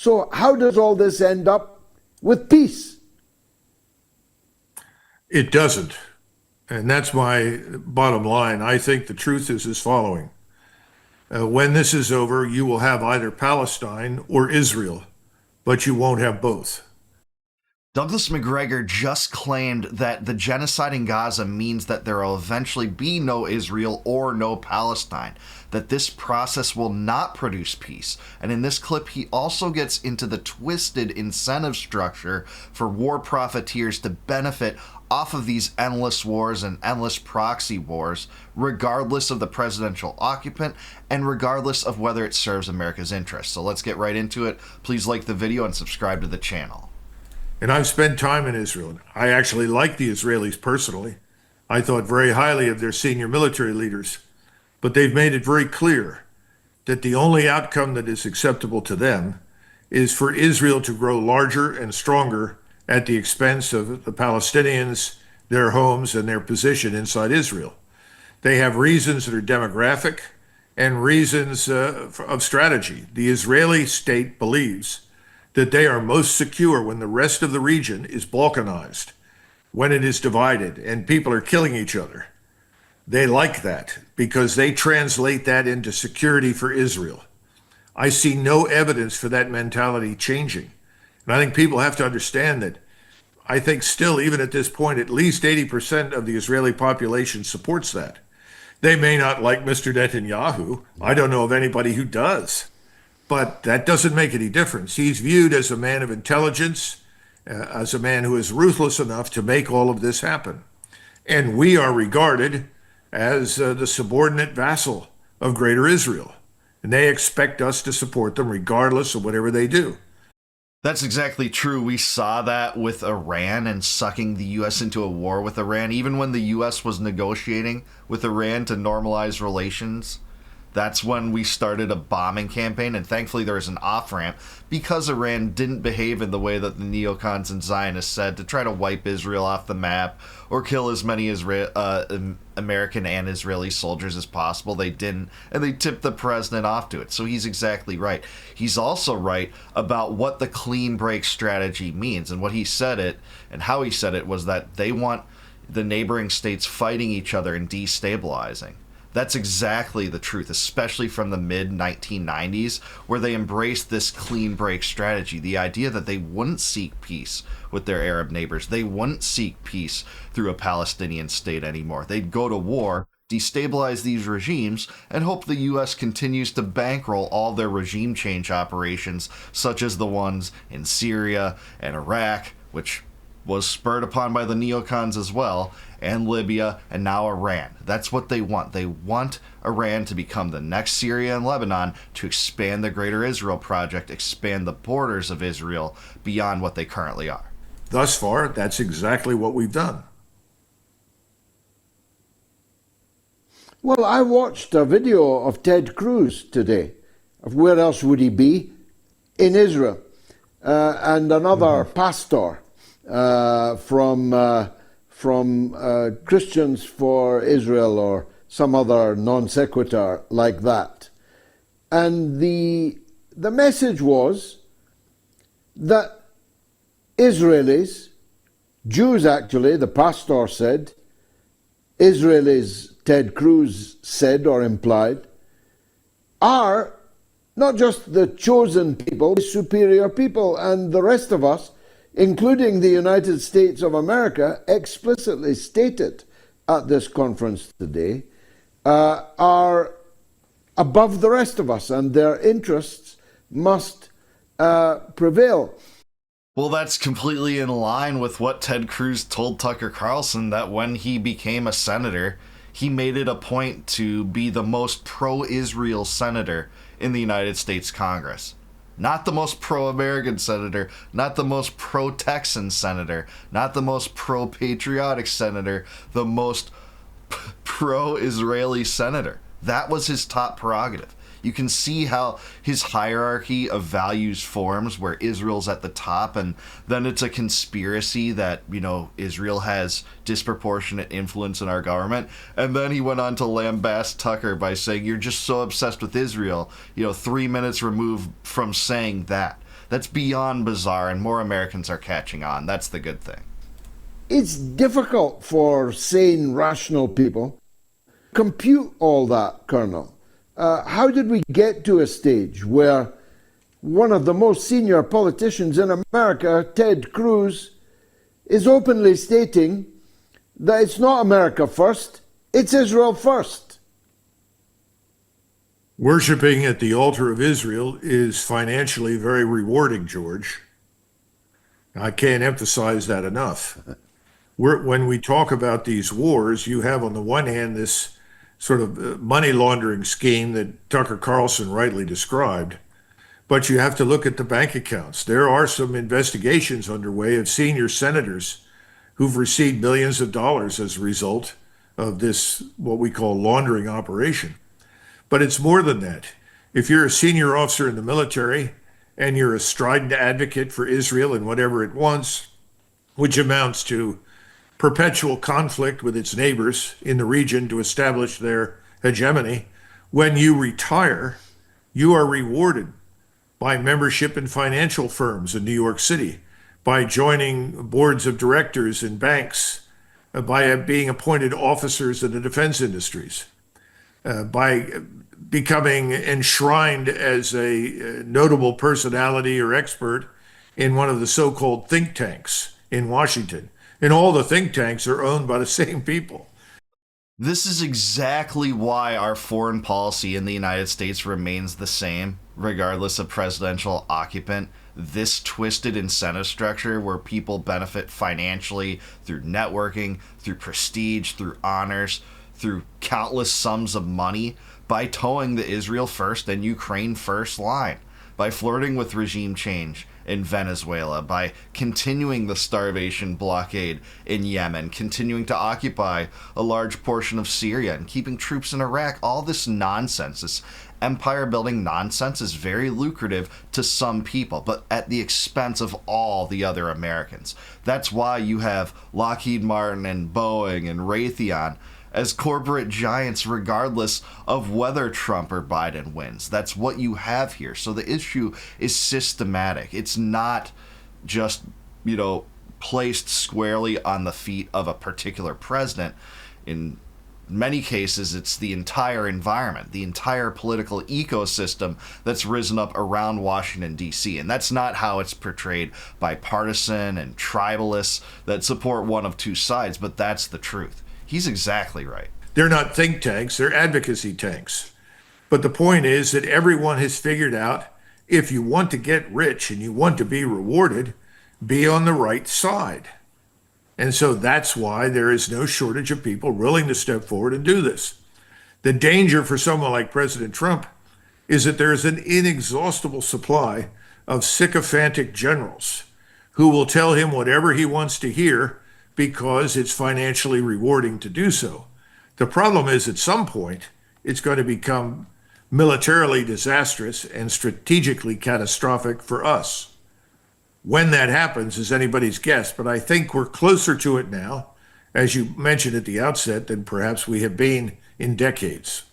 So how does all this end up with peace? It doesn't. And that's my bottom line. I think the truth is as following. When this is over, you will have either Palestine or Israel, but you won't have both. Douglas Macgregor just claimed that the genocide in Gaza means that there will eventually be no Israel or no Palestine, that this process will not produce peace. And in this clip, he also gets into the twisted incentive structure for war profiteers to benefit off of these endless wars and endless proxy wars, regardless of the presidential occupant and regardless of whether it serves America's interests. So let's get right into it. Please like the video and subscribe to the channel. And I've spent time in Israel. I actually like the Israelis personally. I thought very highly of their senior military leaders. But they've made it very clear that the only outcome that is acceptable to them is for Israel to grow larger and stronger at the expense of the Palestinians, their homes, and their position inside Israel. They have reasons that are demographic and reasons of strategy. The Israeli state believes that they are most secure when the rest of the region is balkanized, when it is divided and people are killing each other. They like that because they translate that into security for Israel. I see no evidence for that mentality changing. And I think people have to understand that I think still, even at this point, at least 80% of the Israeli population supports that. They may not like Mr. Netanyahu. I don't know of anybody who does. But that doesn't make any difference. He's viewed as a man of intelligence, as a man who is ruthless enough to make all of this happen. And we are regarded as the subordinate vassal of Greater Israel. And they expect us to support them regardless of whatever they do. That's exactly true. We saw that with Iran and sucking the U.S. into a war with Iran. Even when the U.S. was negotiating with Iran to normalize relations, that's when we started a bombing campaign, and thankfully there was an off-ramp because Iran didn't behave in the way that the neocons and Zionists said to try to wipe Israel off the map or kill as many American and Israeli soldiers as possible. They didn't, and they tipped the president off to it. So he's exactly right. He's also right about what the clean break strategy means, and what he said it and how he said it was that they want the neighboring states fighting each other and destabilizing. That's exactly the truth, especially from the mid-1990s, where they embraced this clean break strategy, the idea that they wouldn't seek peace with their Arab neighbors. They wouldn't seek peace through a Palestinian state anymore. They'd go to war, destabilize these regimes, and hope the U.S. continues to bankroll all their regime change operations, such as the ones in Syria and Iraq, which was spurred upon by the neocons as well, and Libya, and now Iran. That's what they want. They want Iran to become the next Syria and Lebanon, to expand the Greater Israel Project, expand the borders of Israel beyond what they currently are. Thus far, that's exactly what we've done. Well, I watched a video of Ted Cruz today. Where else would he be? In Israel. And another pastor from Christians for Israel or some other non sequitur like that. And the message was that Israelis, Jews actually, the pastor said, Israelis, Ted Cruz said or implied, are not just the chosen people, the superior people, and the rest of us, including the United States of America, explicitly stated at this conference today, are above the rest of us, and their interests must prevail. Well, that's completely in line with what Ted Cruz told Tucker Carlson, that when he became a senator, he made it a point to be the most pro-Israel senator in the United States Congress. Not the most pro-American senator, not the most pro-Texan senator, not the most pro-patriotic senator, the most pro-Israeli senator. That was his top prerogative. You can see how his hierarchy of values forms, where Israel's at the top, and then it's a conspiracy that, Israel has disproportionate influence in our government. And then he went on to lambast Tucker by saying, you're just so obsessed with Israel, 3 minutes removed from saying that. That's beyond bizarre, and more Americans are catching on. That's the good thing. It's difficult for sane, rational people to compute all that, Colonel. How did we get to a stage where one of the most senior politicians in America, Ted Cruz, is openly stating that it's not America first, it's Israel first? Worshipping at the altar of Israel is financially very rewarding, George. I can't emphasize that enough. When we talk about these wars, you have on the one hand this sort of money laundering scheme that Tucker Carlson rightly described, but you have to look at the bank accounts. There are some investigations underway of senior senators who've received millions of dollars as a result of this, what we call laundering operation. But it's more than that. If you're a senior officer in the military and you're a strident advocate for Israel and whatever it wants, which amounts to perpetual conflict with its neighbors in the region to establish their hegemony, when you retire, you are rewarded by membership in financial firms in New York City, by joining boards of directors in banks, by being appointed officers in the defense industries, by becoming enshrined as a notable personality or expert in one of the so-called think tanks in Washington. And all the think tanks are owned by the same people. This is exactly why our foreign policy in the United States remains the same, regardless of presidential occupant. This twisted incentive structure where people benefit financially through networking, through prestige, through honors, through countless sums of money, by towing the Israel first and Ukraine first line, by flirting with regime change in Venezuela, by continuing the starvation blockade in Yemen, continuing to occupy a large portion of Syria and keeping troops in Iraq. All this nonsense, this empire-building nonsense, is very lucrative to some people, but at the expense of all the other Americans. That's why you have Lockheed Martin and Boeing and Raytheon as corporate giants, regardless of whether Trump or Biden wins. That's what you have here. So the issue is systematic. It's not just, placed squarely on the feet of a particular president. In many cases, it's the entire environment, the entire political ecosystem that's risen up around Washington, D.C. And that's not how it's portrayed by partisan and tribalists that support one of two sides, but that's the truth. He's exactly right. They're not think tanks, they're advocacy tanks. But the point is that everyone has figured out, if you want to get rich and you want to be rewarded, be on the right side. And so that's why there is no shortage of people willing to step forward and do this. The danger for someone like President Trump is that there is an inexhaustible supply of sycophantic generals who will tell him whatever he wants to hear because it's financially rewarding to do so. The problem is, at some point, it's going to become militarily disastrous and strategically catastrophic for us. When that happens is anybody's guess, but I think we're closer to it now, as you mentioned at the outset, than perhaps we have been in decades.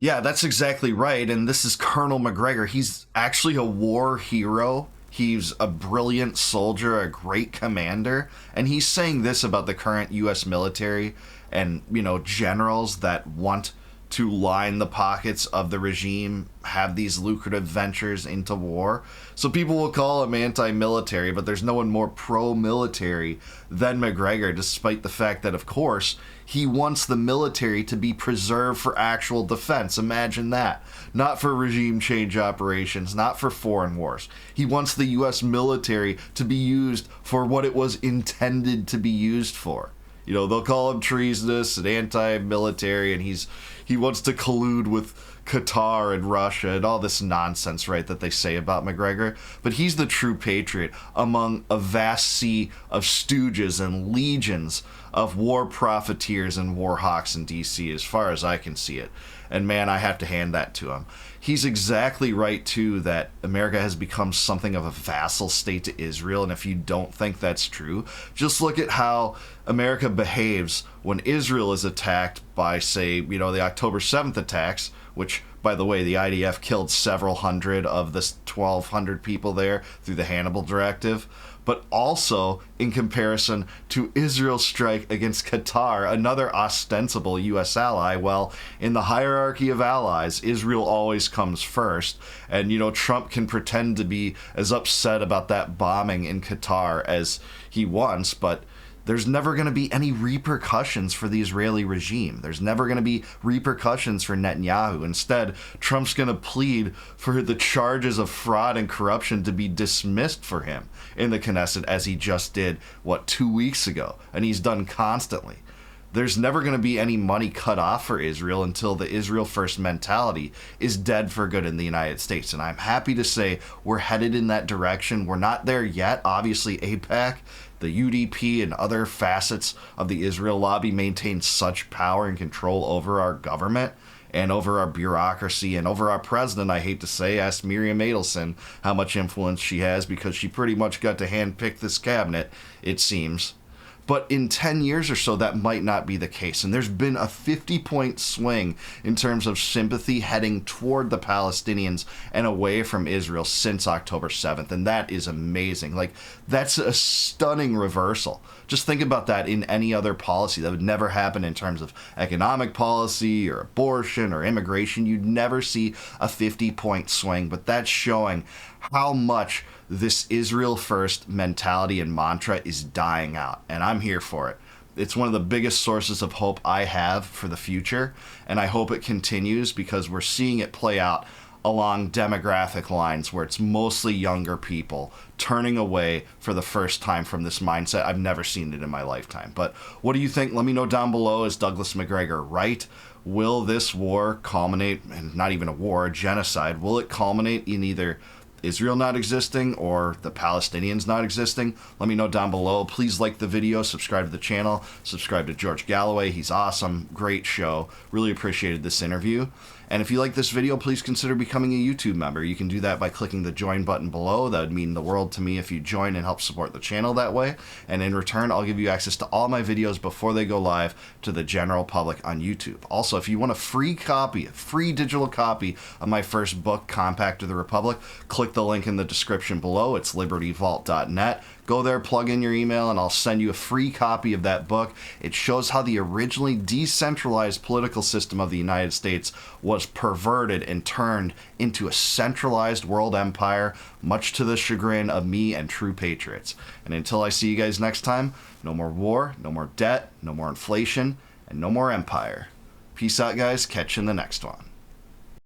Yeah, that's exactly right. And this is Colonel Macgregor. He's actually a war hero. He's a brilliant soldier, a great commander, and he's saying this about the current U.S. military and, generals that want to line the pockets of the regime, have these lucrative ventures into war. So people will call him anti-military, but there's no one more pro-military than Macgregor, despite the fact that, of course, he wants the military to be preserved for actual defense. Imagine that. Not for regime change operations, not for foreign wars. He wants the U.S. military to be used for what it was intended to be used for. They'll call him treasonous and anti-military, and he wants to collude with Qatar and Russia and all this nonsense, right, that they say about Macgregor. But he's the true patriot among a vast sea of stooges and legions of war profiteers and war hawks in D.C., as far as I can see it. And man, I have to hand that to him. He's exactly right, too, that America has become something of a vassal state to Israel. And if you don't think that's true, just look at how America behaves when Israel is attacked by, say, the October 7th attacks, which, by the way, the IDF killed several hundred of the 1,200 people there through the Hannibal Directive. But also in comparison to Israel's strike against Qatar, another ostensible U.S. ally. Well, in the hierarchy of allies, Israel always comes first. And, Trump can pretend to be as upset about that bombing in Qatar as he wants, but there's never going to be any repercussions for the Israeli regime. There's never going to be repercussions for Netanyahu. Instead, Trump's going to plead for the charges of fraud and corruption to be dismissed for him in the Knesset, as he just did, 2 weeks ago? And he's done constantly. There's never going to be any money cut off for Israel until the Israel first mentality is dead for good in the United States. And I'm happy to say we're headed in that direction. We're not there yet. Obviously, AIPAC, the UDP, and other facets of the Israel lobby maintain such power and control over our government and over our bureaucracy and over our president. I hate to say, ask Miriam Adelson how much influence she has, because she pretty much got to handpick this cabinet, it seems. But in 10 years or so, that might not be the case. And there's been a 50-point swing in terms of sympathy heading toward the Palestinians and away from Israel since October 7th. And that is amazing. That's a stunning reversal. Just think about that in any other policy. That would never happen in terms of economic policy or abortion or immigration. You'd never see a 50-point swing. But that's showing how much this Israel first mentality and mantra is dying out, and I'm here for it. It's one of the biggest sources of hope I have for the future, and I hope it continues, because we're seeing it play out along demographic lines where it's mostly younger people turning away for the first time from this mindset. I've never seen it in my lifetime. But what do you think? Let me know down below. Is Douglas Macgregor right? Will this war culminate, and not even a war, a genocide, will it culminate in either Israel not existing or the Palestinians not existing? Let me know down below. Please like the video, subscribe to the channel, subscribe to George Galloway. He's awesome. Great show. Really appreciated this interview. And if you like this video, please consider becoming a YouTube member. You can do that by clicking the join button below. That would mean the world to me if you join and help support the channel that way. And in return, I'll give you access to all my videos before they go live to the general public on YouTube. Also, if you want a free copy, a free digital copy of my first book, Compact of the Republic, click the link in the description below. It's libertyvault.net. Go there, plug in your email, and I'll send you a free copy of that book. It shows how the originally decentralized political system of the United States was perverted and turned into a centralized world empire, much to the chagrin of me and true patriots. And until I see you guys next time, no more war, no more debt, no more inflation, and no more empire. Peace out, guys. Catch you in the next one.